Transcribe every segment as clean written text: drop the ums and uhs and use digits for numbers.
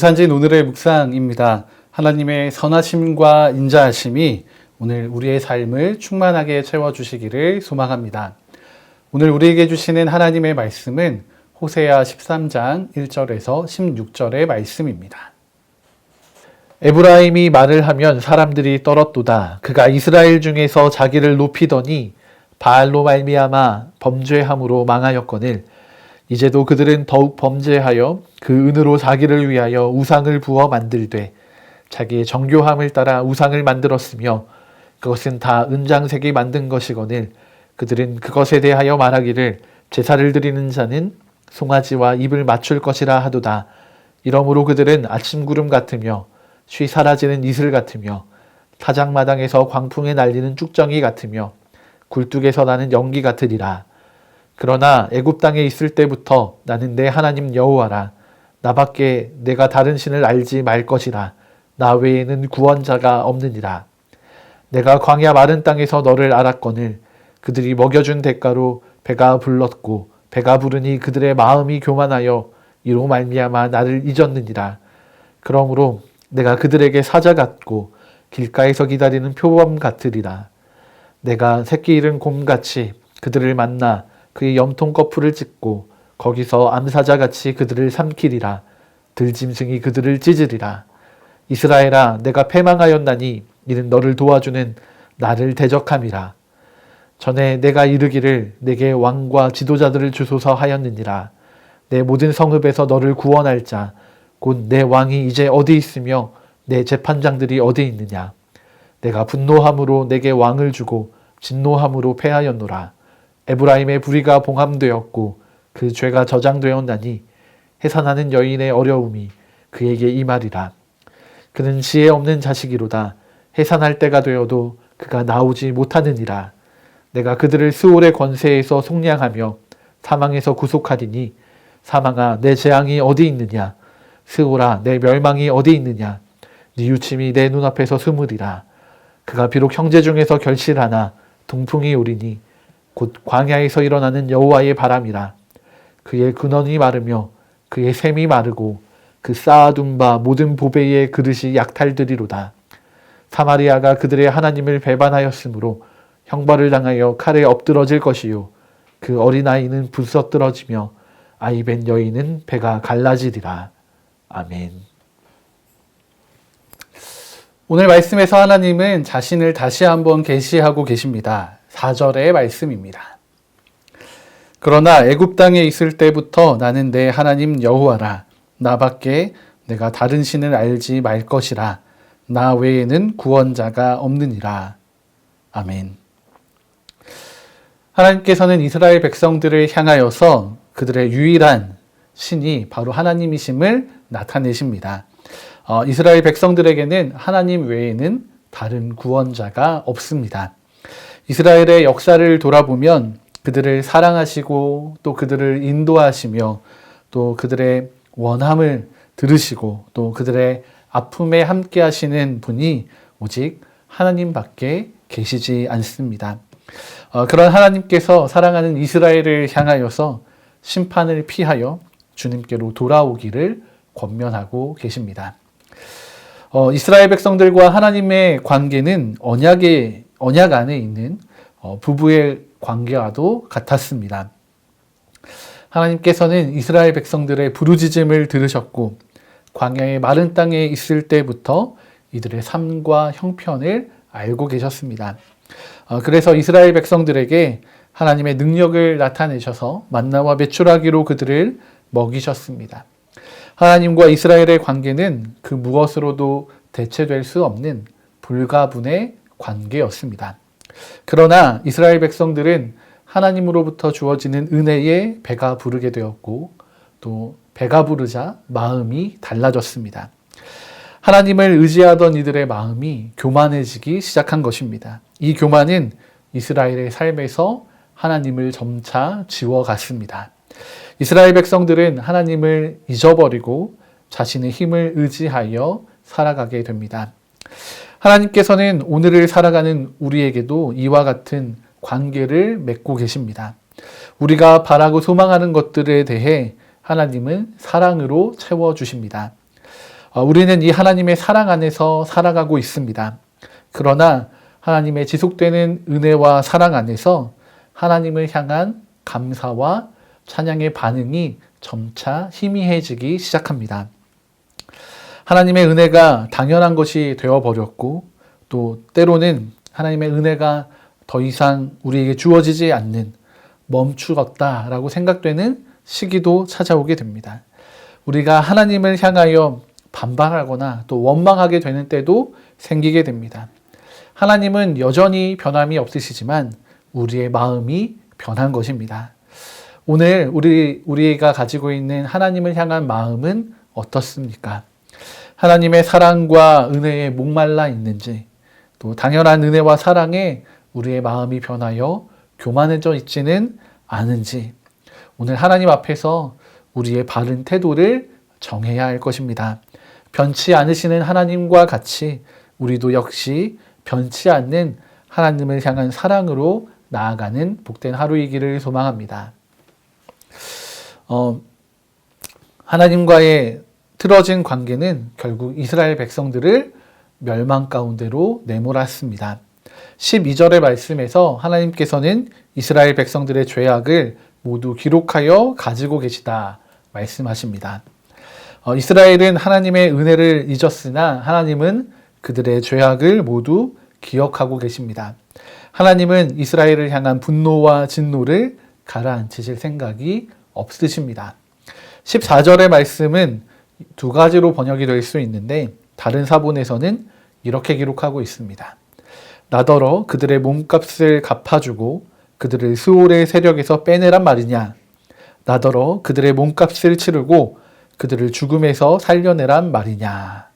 부산진 오늘의 묵상입니다. 하나님의 선하심과 인자하심이 오늘 우리의 삶을 충만하게 채워주시기를 소망합니다. 오늘 우리에게 주시는 하나님의 말씀은 호세아 13장 1절에서 16절의 말씀입니다. 에브라임이 말을 하면 사람들이 떨었도다. 그가 이스라엘 중에서 자기를 높이더니 바알로 말미암아 범죄함으로 망하였거늘 이제도 그들은 더욱 범죄하여 그 은으로 자기를 위하여 우상을 부어 만들되 자기의 정교함을 따라 우상을 만들었으며 그것은 다 은장색이 만든 것이거늘 그들은 그것에 대하여 말하기를 제사를 드리는 자는 송아지와 입을 맞출 것이라 하도다. 이러므로 그들은 아침 구름 같으며 쉬 사라지는 이슬 같으며 타작마당에서 광풍에 날리는 쭉정이 같으며 굴뚝에서 나는 연기 같으리라. 그러나 애굽 땅에 있을 때부터 나는 내 하나님 여호와라. 나밖에 내가 다른 신을 알지 말 것이라. 나 외에는 구원자가 없느니라. 내가 광야 마른 땅에서 너를 알았거늘 그들이 먹여준 대가로 배가 불렀고 배가 부르니 그들의 마음이 교만하여 이로 말미암아 나를 잊었느니라. 그러므로 내가 그들에게 사자 같고 길가에서 기다리는 표범 같으리라. 내가 새끼 잃은 곰같이 그들을 만나 그의 염통 거풀을 찢고 거기서 암사자같이 그들을 삼키리라. 들짐승이 그들을 찢으리라. 이스라엘아, 내가 패망하였나니 이는 너를 도와주는 나를 대적함이라. 전에 내가 이르기를 내게 왕과 지도자들을 주소서 하였느니라. 내 모든 성읍에서 너를 구원할 자 곧 내 왕이 이제 어디 있으며 내 재판장들이 어디 있느냐. 내가 분노함으로 내게 왕을 주고 진노함으로 패하였노라. 에브라임의 불의가 봉함되었고 그 죄가 저장되었나니 해산하는 여인의 어려움이 그에게 임하리라. 그는 지혜 없는 자식이로다. 해산할 때가 되어도 그가 나오지 못하느니라. 내가 그들을 스올의 권세에서 속량하며 사망에서 구속하리니 사망아 내 재앙이 어디 있느냐. 스올아 내 멸망이 어디 있느냐. 네 유침이 내 눈앞에서 스무리라. 그가 비록 형제 중에서 결실하나 동풍이 오리니 곧 광야에서 일어나는 여호와의 바람이라. 그의 근원이 마르며 그의 샘이 마르고 그 쌓아둔 바 모든 보배의 그릇이 약탈되리로다. 사마리아가 그들의 하나님을 배반하였으므로 형벌을 당하여 칼에 엎드러질 것이요 그 어린아이는 부서뜨러지며 아이벤 여인은 배가 갈라지리라. 아멘. 오늘 말씀에서 하나님은 자신을 다시 한번 계시하고 계십니다. 4절의 말씀입니다. 그러나 애굽 땅에 있을 때부터 나는 내 하나님 여호와라. 나밖에 내가 다른 신을 알지 말 것이라. 나 외에는 구원자가 없느니라. 아멘. 하나님께서는 이스라엘 백성들을 향하여서 그들의 유일한 신이 바로 하나님이심을 나타내십니다. 이스라엘 백성들에게는 하나님 외에는 다른 구원자가 없습니다. 이스라엘의 역사를 돌아보면 그들을 사랑하시고 또 그들을 인도하시며 또 그들의 원함을 들으시고 또 그들의 아픔에 함께 하시는 분이 오직 하나님밖에 계시지 않습니다. 그런 하나님께서 사랑하는 이스라엘을 향하여서 심판을 피하여 주님께로 돌아오기를 권면하고 계십니다. 이스라엘 백성들과 하나님의 관계는 언약 안에 있는 부부의 관계와도 같았습니다. 하나님께서는 이스라엘 백성들의 부르짖음을 들으셨고 광야의 마른 땅에 있을 때부터 이들의 삶과 형편을 알고 계셨습니다. 그래서 이스라엘 백성들에게 하나님의 능력을 나타내셔서 만나와 메추라기로 그들을 먹이셨습니다. 하나님과 이스라엘의 관계는 그 무엇으로도 대체될 수 없는 불가분의 관계였습니다. 그러나 이스라엘 백성들은 하나님으로부터 주어지는 은혜에 배가 부르게 되었고 또 배가 부르자 마음이 달라졌습니다. 하나님을 의지하던 이들의 마음이 교만해지기 시작한 것입니다. 이 교만은 이스라엘의 삶에서 하나님을 점차 지워갔습니다. 이스라엘 백성들은 하나님을 잊어버리고 자신의 힘을 의지하여 살아가게 됩니다. 하나님께서는 오늘을 살아가는 우리에게도 이와 같은 관계를 맺고 계십니다. 우리가 바라고 소망하는 것들에 대해 하나님은 사랑으로 채워주십니다. 우리는 이 하나님의 사랑 안에서 살아가고 있습니다. 그러나 하나님의 지속되는 은혜와 사랑 안에서 하나님을 향한 감사와 찬양의 반응이 점차 희미해지기 시작합니다. 하나님의 은혜가 당연한 것이 되어버렸고 또 때로는 하나님의 은혜가 더 이상 우리에게 주어지지 않는 멈추었다라고 생각되는 시기도 찾아오게 됩니다. 우리가 하나님을 향하여 반발하거나 또 원망하게 되는 때도 생기게 됩니다. 하나님은 여전히 변함이 없으시지만 우리의 마음이 변한 것입니다. 오늘 우리가 가지고 있는 하나님을 향한 마음은 어떻습니까? 하나님의 사랑과 은혜에 목말라 있는지, 또 당연한 은혜와 사랑에 우리의 마음이 변하여 교만해져 있지는 않은지, 오늘 하나님 앞에서 우리의 바른 태도를 정해야 할 것입니다. 변치 않으시는 하나님과 같이 우리도 역시 변치 않는 하나님을 향한 사랑으로 나아가는 복된 하루이기를 소망합니다. 하나님과의 틀어진 관계는 결국 이스라엘 백성들을 멸망 가운데로 내몰았습니다. 12절의 말씀에서 하나님께서는 이스라엘 백성들의 죄악을 모두 기록하여 가지고 계시다 말씀하십니다. 이스라엘은 하나님의 은혜를 잊었으나 하나님은 그들의 죄악을 모두 기억하고 계십니다. 하나님은 이스라엘을 향한 분노와 진노를 가라앉히실 생각이 없으십니다. 14절의 말씀은 두 가지로 번역이 될 수 있는데 다른 사본에서는 이렇게 기록하고 있습니다. 나더러 그들의 몸값을 갚아주고 그들을 스올의 세력에서 빼내란 말이냐. 나더러 그들의 몸값을 치르고 그들을 죽음에서 살려내란 말이냐.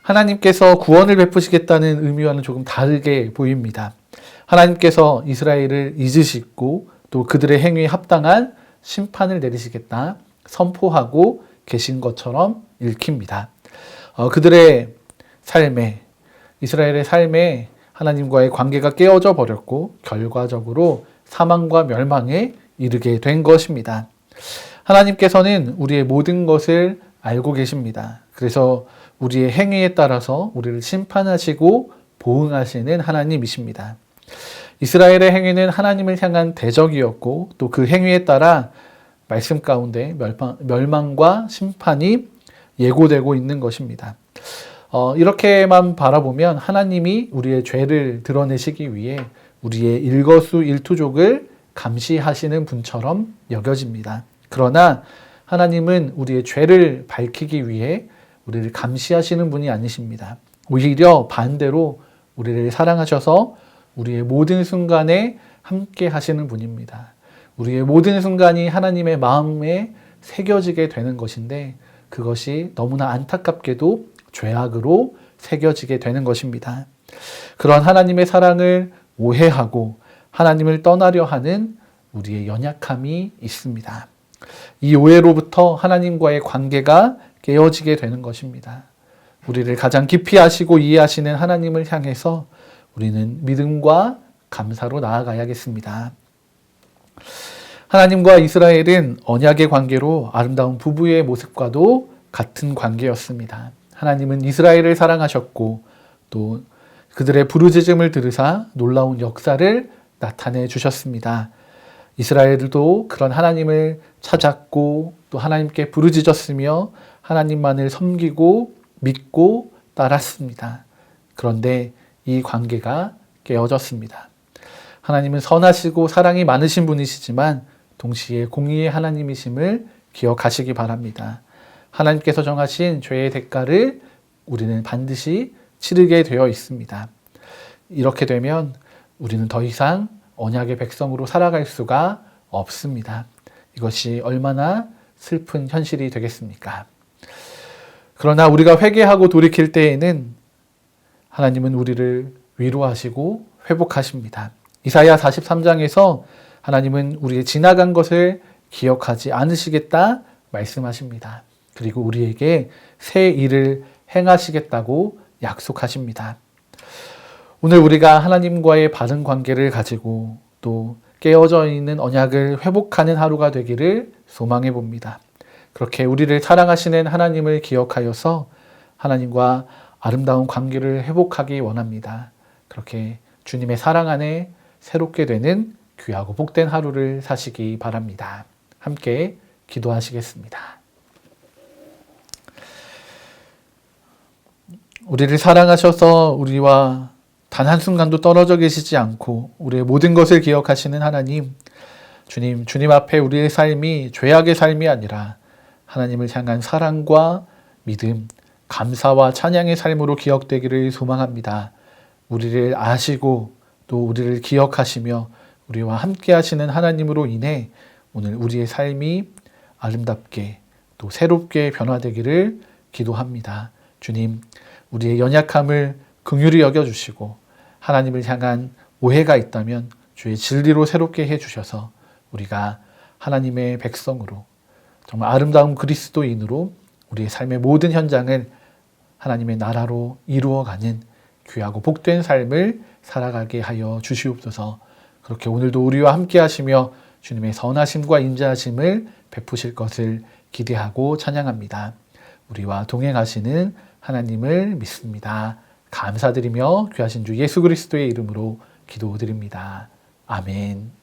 하나님께서 구원을 베푸시겠다는 의미와는 조금 다르게 보입니다. 하나님께서 이스라엘을 잊으시고 또 그들의 행위에 합당한 심판을 내리시겠다 선포하고 계신 것처럼 읽힙니다. 그들의 삶에, 이스라엘의 삶에 하나님과의 관계가 깨어져 버렸고 결과적으로 사망과 멸망에 이르게 된 것입니다. 하나님께서는 우리의 모든 것을 알고 계십니다. 그래서 우리의 행위에 따라서 우리를 심판하시고 보응하시는 하나님이십니다. 이스라엘의 행위는 하나님을 향한 대적이었고 또 그 행위에 따라 말씀 가운데 멸망과 심판이 예고되고 있는 것입니다. 이렇게만 바라보면 하나님이 우리의 죄를 드러내시기 위해 우리의 일거수일투족을 감시하시는 분처럼 여겨집니다. 그러나 하나님은 우리의 죄를 밝히기 위해 우리를 감시하시는 분이 아니십니다. 오히려 반대로 우리를 사랑하셔서 우리의 모든 순간에 함께 하시는 분입니다. 우리의 모든 순간이 하나님의 마음에 새겨지게 되는 것인데 그것이 너무나 안타깝게도 죄악으로 새겨지게 되는 것입니다. 그런 하나님의 사랑을 오해하고 하나님을 떠나려 하는 우리의 연약함이 있습니다. 이 오해로부터 하나님과의 관계가 깨어지게 되는 것입니다. 우리를 가장 깊이 아시고 이해하시는 하나님을 향해서 우리는 믿음과 감사로 나아가야겠습니다. 하나님과 이스라엘은 언약의 관계로 아름다운 부부의 모습과도 같은 관계였습니다. 하나님은 이스라엘을 사랑하셨고 또 그들의 부르짖음을 들으사 놀라운 역사를 나타내 주셨습니다. 이스라엘도 그런 하나님을 찾았고 또 하나님께 부르짖었으며 하나님만을 섬기고 믿고 따랐습니다. 그런데 이 관계가 깨어졌습니다. 하나님은 선하시고 사랑이 많으신 분이시지만 동시에 공의의 하나님이심을 기억하시기 바랍니다. 하나님께서 정하신 죄의 대가를 우리는 반드시 치르게 되어 있습니다. 이렇게 되면 우리는 더 이상 언약의 백성으로 살아갈 수가 없습니다. 이것이 얼마나 슬픈 현실이 되겠습니까? 그러나 우리가 회개하고 돌이킬 때에는 하나님은 우리를 위로하시고 회복하십니다. 이사야 43장에서 하나님은 우리의 지나간 것을 기억하지 않으시겠다 말씀하십니다. 그리고 우리에게 새 일을 행하시겠다고 약속하십니다. 오늘 우리가 하나님과의 바른 관계를 가지고 또 깨어져 있는 언약을 회복하는 하루가 되기를 소망해 봅니다. 그렇게 우리를 사랑하시는 하나님을 기억하여서 하나님과 아름다운 관계를 회복하기 원합니다. 그렇게 주님의 사랑 안에 새롭게 되는 귀하고 복된 하루를 사시기 바랍니다. 함께 기도하시겠습니다. 우리를 사랑하셔서 우리와 단 한순간도 떨어져 계시지 않고 우리의 모든 것을 기억하시는 하나님, 주님 앞에 우리의 삶이 죄악의 삶이 아니라 하나님을 향한 사랑과 믿음, 감사와 찬양의 삶으로 기억되기를 소망합니다. 우리를 아시고 또 우리를 기억하시며 우리와 함께 하시는 하나님으로 인해 오늘 우리의 삶이 아름답게 또 새롭게 변화되기를 기도합니다. 주님, 우리의 연약함을 긍휼히 여겨주시고 하나님을 향한 오해가 있다면 주의 진리로 새롭게 해주셔서 우리가 하나님의 백성으로 정말 아름다운 그리스도인으로 우리의 삶의 모든 현장을 하나님의 나라로 이루어가는 귀하고 복된 삶을 살아가게 하여 주시옵소서. 그렇게 오늘도 우리와 함께 하시며 주님의 선하심과 인자하심을 베푸실 것을 기대하고 찬양합니다. 우리와 동행하시는 하나님을 믿습니다. 감사드리며 귀하신 주 예수 그리스도의 이름으로 기도드립니다. 아멘.